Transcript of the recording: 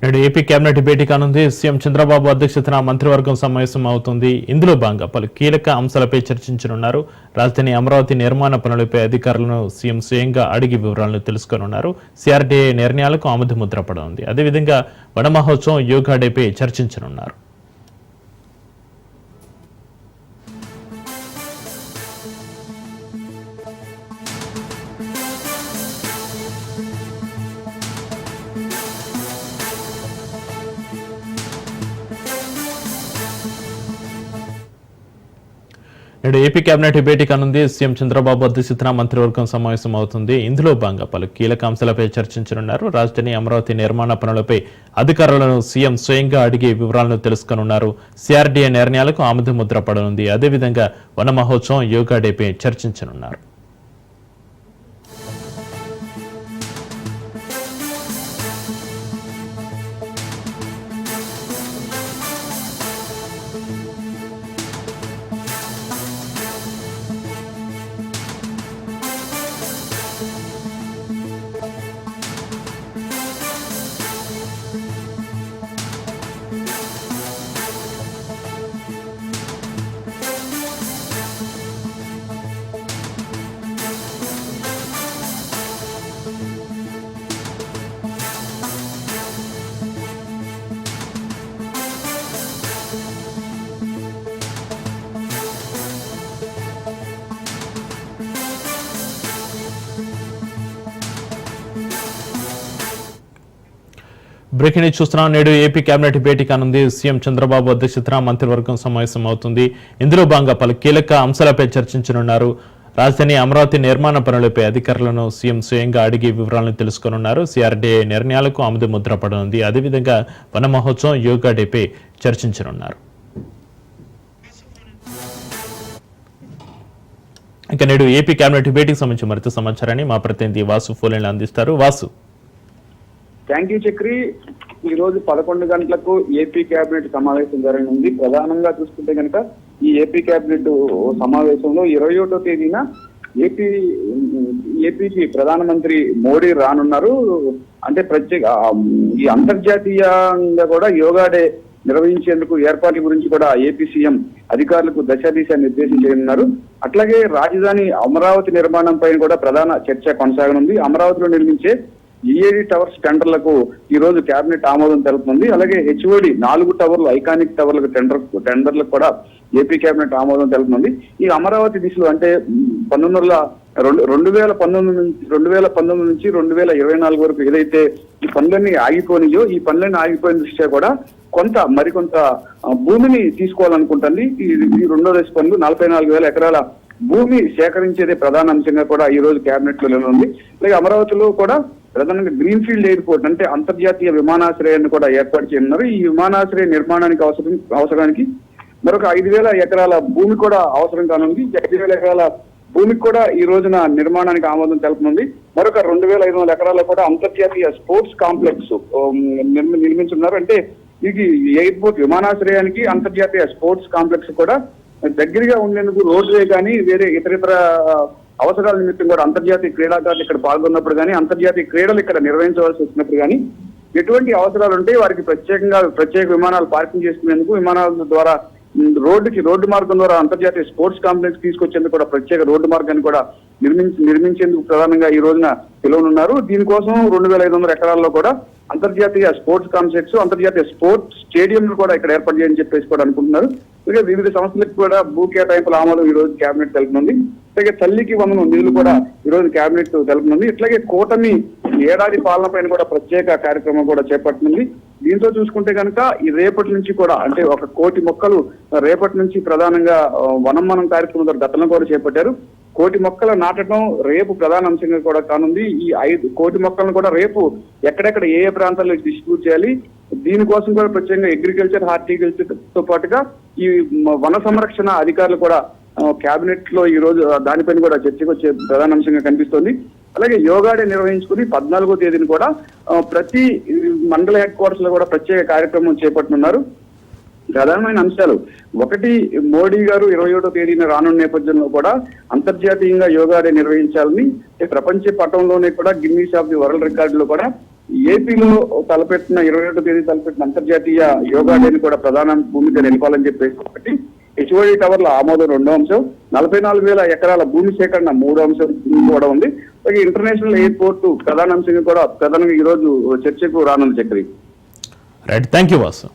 నేడు AP cabinet భేటీ కానుంది. CM Chandrababu అధ్యక్షతన మంత్రివర్గం సమావేశం అవుతుంది. ఇందులో భాగంగా పలు కీలక అంశాలపై చర్చించనున్నారు. రాజధాని అమరావతి నిర్మాణ పనులపై అధికారులను సీఎం స్వయంగా అడిగి వివరాలను తెలుసుకోనున్నారు. సిఆర్డీఏ నిర్ణయాలకు ఆమోదముద్ర పడనుంది. అదేవిధంగా వన మహోత్సవం, యోగా డేపై చర్చించనున్నారు. నేడు ఏపీ కేబినెట్ భేటీ కానుంది. సీఎం చంద్రబాబు అధ్యక్షతన మంత్రివర్గం సమావేశం అవుతుంది. ఇందులో భాగంగా పలు కీలక అంశాలపై చర్చించనున్నారు. రాజధాని అమరావతి నిర్మాణ పనులపై అధికారులను సీఎం స్వయంగా అడిగి వివరాలను తెలుసుకోనున్నారు. సిఆర్డీఏ నిర్ణయాలకు ఆమోదముద్ర పడనుంది. అదేవిధంగా వన మహోత్సవం, యోగా డేపై చర్చించనున్నారు. బ్రేకింగ్ న్యూస్ చూస్తున్నాం. నేడు ఏపీ కేబినెట్ భేటీ కానుంది. సీఎం చంద్రబాబు అధ్యక్షతన మంత్రివర్గం సమావేశం అవుతుంది. ఇందులో భాగంగా పలు కీలక అంశాలపై చర్చించనున్నారు. రాజధాని అమరావతి నిర్మాణ పనులపై అధికారులను సీఎం స్వయంగా అడిగి వివరాలను తెలుసుకోనున్నారు. సిఆర్డీఏ నిర్ణయాలకు ఆమోదముద్ర పడనుంది. అదేవిధంగా వన మహోత్సవం, యోగా డేపై చర్చించనున్నారు. ఇక నేడు ఏపీ కేబినెట్ భేటీకి సంబంధించి మరింత సమాచారాన్ని మా ప్రతినిధి వాసు ఫోన్లైన్లో అందిస్తారు. వాసు. Thank you Chakri. ఈ రోజు 11 గంటలకు ఏపీ కేబినెట్ సమావేశం జరగనుంది. ప్రధానంగా చూసుకుంటే కనుక ఈ ఏపీ కేబినెట్ సమావేశంలో 21వ తేదీన ఏపీకి ప్రధానమంత్రి మోడీ రానున్నారు. అంటే ఈ అంతర్జాతీయంగా కూడా యోగా డే నిర్వహించేందుకు ఏర్పాట్ల గురించి కూడా ఏపీ సీఎం అధికారులకు దశాదిశ నిర్దేశం చేయనున్నారు. అట్లాగే రాజధాని అమరావతి నిర్మాణం పైన కూడా ప్రధాన చర్చ కొనసాగనుంది. అమరావతిలో నిర్మించే ఈఏడి టవర్స్ టెండర్లకు ఈ రోజు కేబినెట్ ఆమోదం తెలుపుతుంది. అలాగే హెచ్ఓడి 4 టవర్లు, ఐకానిక్ టవర్లకు టెండర్లకు కూడా ఏపీ కేబినెట్ ఆమోదం తెలుపుతుంది. ఈ అమరావతి దిశలో అంటే 2019 నుంచి 2024 వరకు ఏదైతే ఈ పనులన్నీ ఆగిపోయినాయో, ఈ పనులన్నీ ఆగిపోయిన దృష్ట్యా కూడా మరికొంత భూమిని తీసుకోవాలనుకుంటుంది. ఈ రెండో దశ పనులు 44,000 ఎకరాల భూమి సేకరించేదే ప్రధాన అంశంగా కూడా ఈ రోజు కేబినెట్ లో ఉంది. అలాగే అమరావతిలో కూడా ప్రధానంగా గ్రీన్ఫీల్డ్ ఎయిర్పోర్ట్ అంటే అంతర్జాతీయ విమానాశ్రయాన్ని కూడా ఏర్పాటు చేయనున్నారు. ఈ విమానాశ్రయ నిర్మాణానికి అవసరానికి మరొక 5,000 ఎకరాల భూమి కూడా అవసరం కానుంది. 5,000 ఎకరాల భూమికి కూడా ఈ రోజున నిర్మాణానికి ఆమోదం తెలుపనుంది. మరొక 2,500 ఎకరాల కూడా అంతర్జాతీయ స్పోర్ట్స్ కాంప్లెక్స్ నిర్మించున్నారు. అంటే ఇది ఎయిర్పోర్ట్ విమానాశ్రయానికి అంతర్జాతీయ స్పోర్ట్స్ కాంప్లెక్స్ కూడా దగ్గరగా ఉండేందుకు రోడ్వే కానీ వేరే ఇతర అవసరాల నిమిత్తం కూడా అంతర్జాతీయ క్రీడాకారులు ఇక్కడ పాల్గొన్నప్పుడు కానీ, అంతర్జాతీయ క్రీడలు ఇక్కడ నిర్వహించవలసి వచ్చినప్పుడు కానీ ఎటువంటి అవసరాలు ఉంటే వారికి ప్రత్యేక విమానాలు పార్కింగ్ చేసుకునేందుకు విమానాల ద్వారా రోడ్డు మార్గం ద్వారా అంతర్జాతీయ స్పోర్ట్స్ కాంప్లెక్స్ తీసుకొచ్చేందుకు కూడా ప్రత్యేక రోడ్డు మార్గాన్ని కూడా నిర్మించేందుకు ప్రధానంగా ఈ రోజున పిలువనున్నారు. దీనికోసం 2,500 ఎకరాల్లో కూడా అంతర్జాతీయ స్పోర్ట్స్ కాంప్లెక్స్, అంతర్జాతీయ స్పోర్ట్స్ స్టేడియంలు కూడా ఇక్కడ ఏర్పాటు చేయని చెప్పేసి కూడా అనుకుంటున్నారు. అలాగే వివిధ సంస్థలకు కూడా భూ కేటాయింపుల ఆమోదం ఈ రోజు కేబినెట్ తెలుపుతుంది. అలాగే తల్లికి వందనం నిధులు కూడా ఈ రోజు కేబినెట్ తెలుపుతుంది. ఇట్లాగే కూటమి ఏడాది పాలన పైన కూడా ప్రత్యేక కార్యక్రమం కూడా చేపట్టనుంది. దీంతో చూసుకుంటే కనుక ఈ రేపటి నుంచి కూడా అంటే 1 కోటి మొక్కలు రేపటి నుంచి ప్రధానంగా వనం కార్యక్రమం ద్వారా గతంలో కూడా చేపట్టారు. 1 కోటి మొక్కలు నాటడం రేపు ప్రధాన అంశంగా కూడా కానుంది. ఈ 5 కోటి మొక్కలను కూడా రేపు ఎక్కడెక్కడ ఏ ప్రాంతాల్లో డిస్ట్రిబ్యూట్ చేయాలి, దీనికోసం కూడా ప్రత్యేకంగా అగ్రికల్చర్, హార్టికల్చర్ తో పాటుగా ఈ వన సంరక్షణ అధికారులు కూడా కేబినెట్ లో ఈ రోజు దానిపైన కూడా చర్చకు వచ్చే ప్రధాన అంశంగా కనిపిస్తోంది. అలాగే యోగా డే నిర్వహించుకుని 14వ తేదీన కూడా ప్రతి మండల హెడ్ క్వార్టర్స్ లో కూడా ప్రత్యేక కార్యక్రమం చేపట్టనున్నారు. ప్రధానమైన అంశాలు ఒకటి, మోడీ గారు 27వ తేదీన రానున్న నేపథ్యంలో కూడా అంతర్జాతీయంగా యోగా డే నిర్వహించాలని ప్రపంచ పటంలోనే కూడా గిన్నీస్ ఆఫ్ ది వరల్డ్ రికార్డులో కూడా ఏపీలో తలపెట్టిన 21వ తేదీ తలపెట్టిన అంతర్జాతీయ యోగా డేని కూడా ప్రధాన భూమిగా నిలపాలని చెప్పేసి ఒకటి, హెచ్ఓడి టవర్ల ఆమోదం 2వ అంశం, 44,000 ఎకరాల భూమి సేకరణ 3వ అంశం కూడా ఉంది. అలాగే ఇంటర్నేషనల్ ఎయిర్పోర్ట్ ప్రధాన అంశంగా కూడా ప్రధానంగా ఈ రోజు చర్చకు రానుంది. Chakri. Right, thank you Vasu.